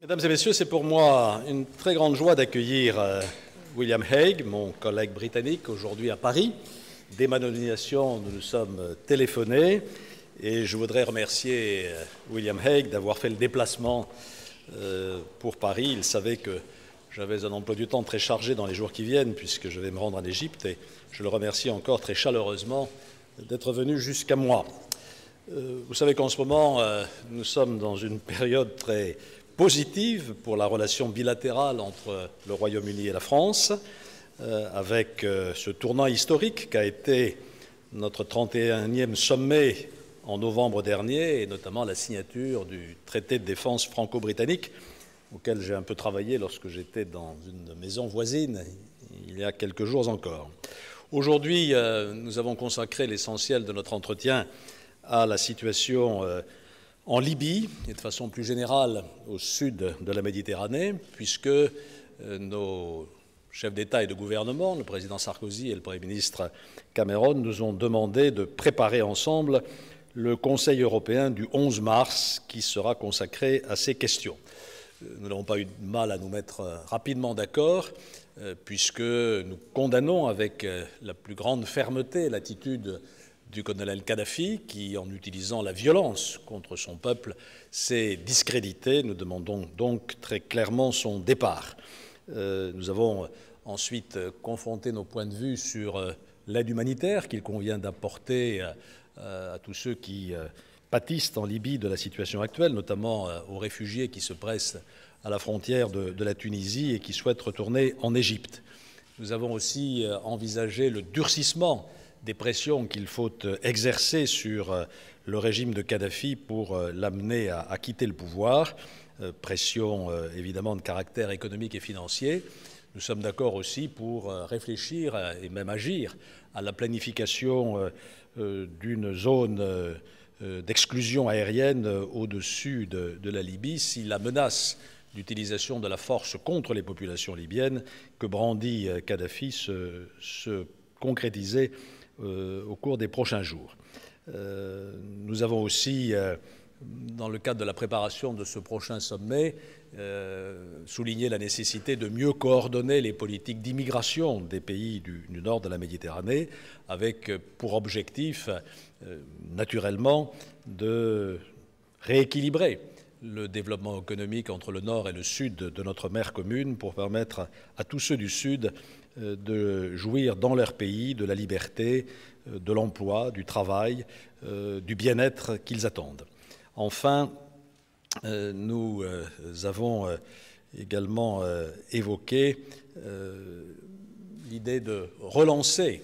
Mesdames et messieurs, c'est pour moi une très grande joie d'accueillir William Hague, mon collègue britannique, aujourd'hui à Paris. Dès ma nomination, nous nous sommes téléphonés et je voudrais remercier William Hague d'avoir fait le déplacement pour Paris. Il savait que j'avais un emploi du temps très chargé dans les jours qui viennent puisque je vais me rendre en Égypte et je le remercie encore très chaleureusement d'être venu jusqu'à moi. Vous savez qu'en ce moment, nous sommes dans une période très positive pour la relation bilatérale entre le Royaume-Uni et la France, avec ce tournant historique qu'a été notre 31e sommet en novembre dernier, et notamment la signature du traité de défense franco-britannique, auquel j'ai un peu travaillé lorsque j'étais dans une maison voisine, il y a quelques jours encore. Aujourd'hui, nous avons consacré l'essentiel de notre entretien à la situation en Libye et de façon plus générale au sud de la Méditerranée, puisque nos chefs d'État et de gouvernement, le président Sarkozy et le Premier ministre Cameron, nous ont demandé de préparer ensemble le Conseil européen du 11 mars qui sera consacré à ces questions. Nous n'avons pas eu de mal à nous mettre rapidement d'accord, puisque nous condamnons avec la plus grande fermeté l'attitude du colonel Kadhafi, qui, en utilisant la violence contre son peuple, s'est discrédité. Nous demandons donc très clairement son départ. Nous avons ensuite confronté nos points de vue sur l'aide humanitaire qu'il convient d'apporter à tous ceux qui pâtissent en Libye de la situation actuelle, notamment aux réfugiés qui se pressent à la frontière de la Tunisie et qui souhaitent retourner en Égypte. Nous avons aussi envisagé le durcissement des pressions qu'il faut exercer sur le régime de Kadhafi pour l'amener à quitter le pouvoir, pression évidemment de caractère économique et financier. Nous sommes d'accord aussi pour réfléchir et même agir à la planification d'une zone d'exclusion aérienne au-dessus de la Libye si la menace d'utilisation de la force contre les populations libyennes que brandit Kadhafi se concrétisait au cours des prochains jours. Nous avons aussi, dans le cadre de la préparation de ce prochain sommet, souligné la nécessité de mieux coordonner les politiques d'immigration des pays du nord de la Méditerranée, avec pour objectif, naturellement, de rééquilibrer le développement économique entre le nord et le sud de notre mer commune pour permettre à tous ceux du sud de jouir dans leur pays de la liberté, de l'emploi, du travail, du bien-être qu'ils attendent. Enfin, nous avons également évoqué l'idée de relancer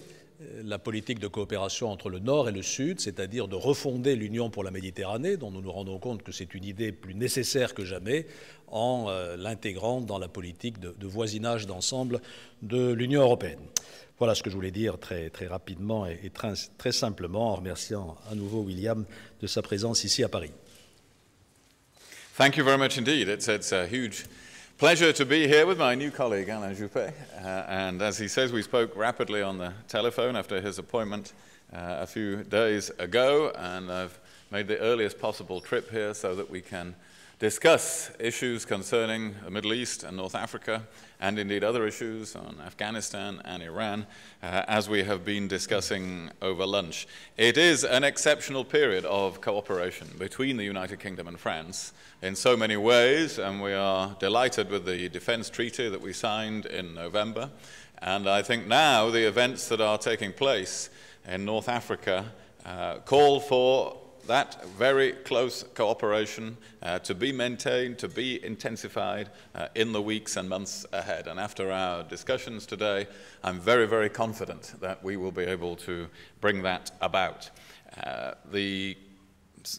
la politique de coopération entre le Nord et le Sud, c'est-à-dire de refonder l'Union pour la Méditerranée, dont nous nous rendons compte que c'est une idée plus nécessaire que jamais, en l'intégrant dans la politique de voisinage d'ensemble de l'Union européenne. Voilà ce que je voulais dire très rapidement et très simplement, en remerciant à nouveau William de sa présence ici à Paris. Thank you very much indeed. It's a huge pleasure to be here with my new colleague, Alain Juppé. And as he says, we spoke rapidly on the telephone after his appointment a few days ago, and I've made the earliest possible trip here so that we can discuss issues concerning the Middle East and North Africa, and indeed other issues on Afghanistan and Iran, as we have been discussing over lunch. It is an exceptional period of cooperation between the United Kingdom and France in so many ways, and we are delighted with the defence treaty that we signed in November. And I think now the events that are taking place in North Africa call for that very close cooperation to be maintained, to be intensified in the weeks and months ahead. And after our discussions today, I'm very confident that we will be able to bring that about.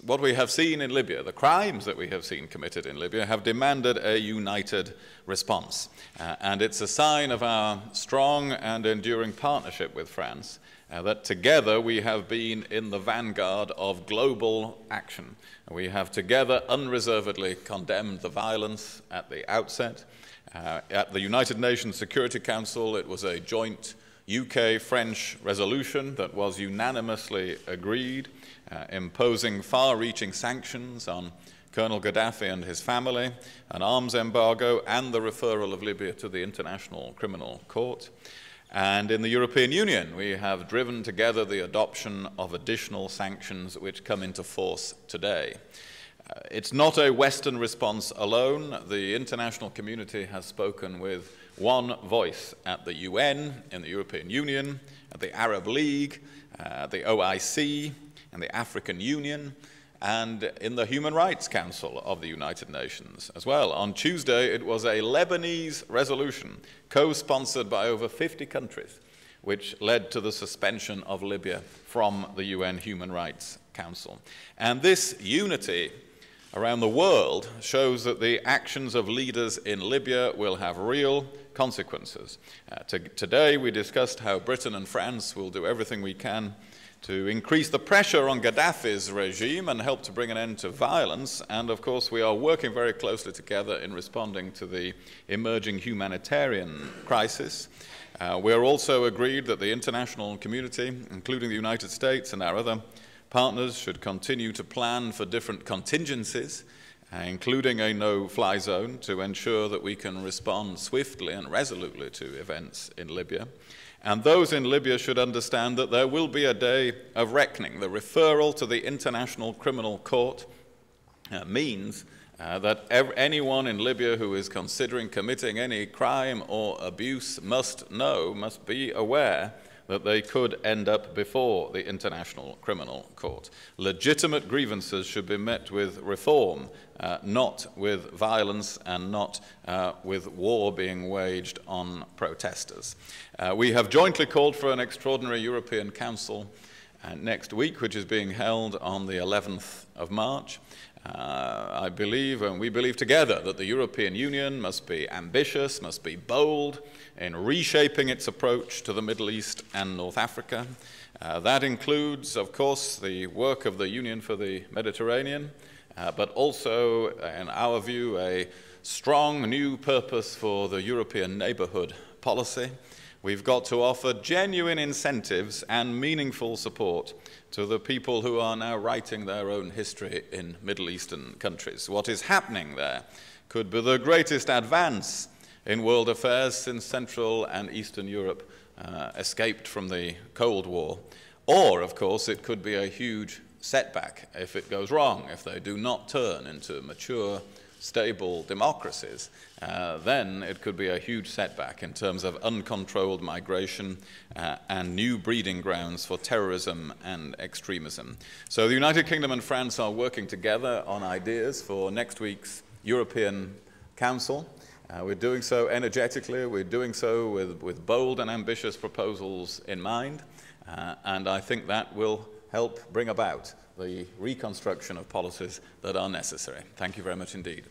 What we have seen in Libya, the crimes that we have seen committed in Libya, have demanded a united response. And it's a sign of our strong and enduring partnership with France that together we have been in the vanguard of global action. We have together unreservedly condemned the violence at the outset. At the United Nations Security Council, it was a joint UK-French resolution that was unanimously agreed, imposing far-reaching sanctions on Colonel Gaddafi and his family, an arms embargo, and the referral of Libya to the International Criminal Court. And in the European Union, we have driven together the adoption of additional sanctions which come into force today. It's not a Western response alone. The international community has spoken with one voice at the UN, in the European Union, at the Arab League, the OIC, and the African Union, and in the Human Rights Council of the United Nations as well. On Tuesday, it was a Lebanese resolution co-sponsored by over 50 countries, which led to the suspension of Libya from the UN Human Rights Council. And this unity around the world shows that the actions of leaders in Libya will have real consequences. Today, we discussed how Britain and France will do everything we can to increase the pressure on Gaddafi's regime and help to bring an end to violence. And of course, we are working very closely together in responding to the emerging humanitarian crisis. We are also agreed that the international community, including the United States and our other partners, should continue to plan for different contingencies, including a no-fly zone, to ensure that we can respond swiftly and resolutely to events in Libya. And those in Libya should understand that there will be a day of reckoning. The referral to the International Criminal Court means that anyone in Libya who is considering committing any crime or abuse must be aware that they could end up before the International Criminal Court. Legitimate grievances should be met with reform, not with violence and not with war being waged on protesters. We have jointly called for an extraordinary European Council next week, which is being held on the 11th of March. I believe, and we believe together, that the European Union must be ambitious, must be bold in reshaping its approach to the Middle East and North Africa. That includes, of course, the work of the Union for the Mediterranean, but also, in our view, a strong new purpose for the European neighbourhood policy. We've got to offer genuine incentives and meaningful support to the people who are now writing their own history in Middle Eastern countries. What is happening there could be the greatest advance in world affairs since Central and Eastern Europe escaped from the Cold War. Or, of course, it could be a huge setback if it goes wrong, if they do not turn into mature, stable democracies. Then it could be a huge setback in terms of uncontrolled migration and new breeding grounds for terrorism and extremism. So the United Kingdom and France are working together on ideas for next week's European Council. We're doing so energetically, we're doing so with bold and ambitious proposals in mind, and I think that will help bring about the reconstruction of policies that are necessary. Thank you very much indeed.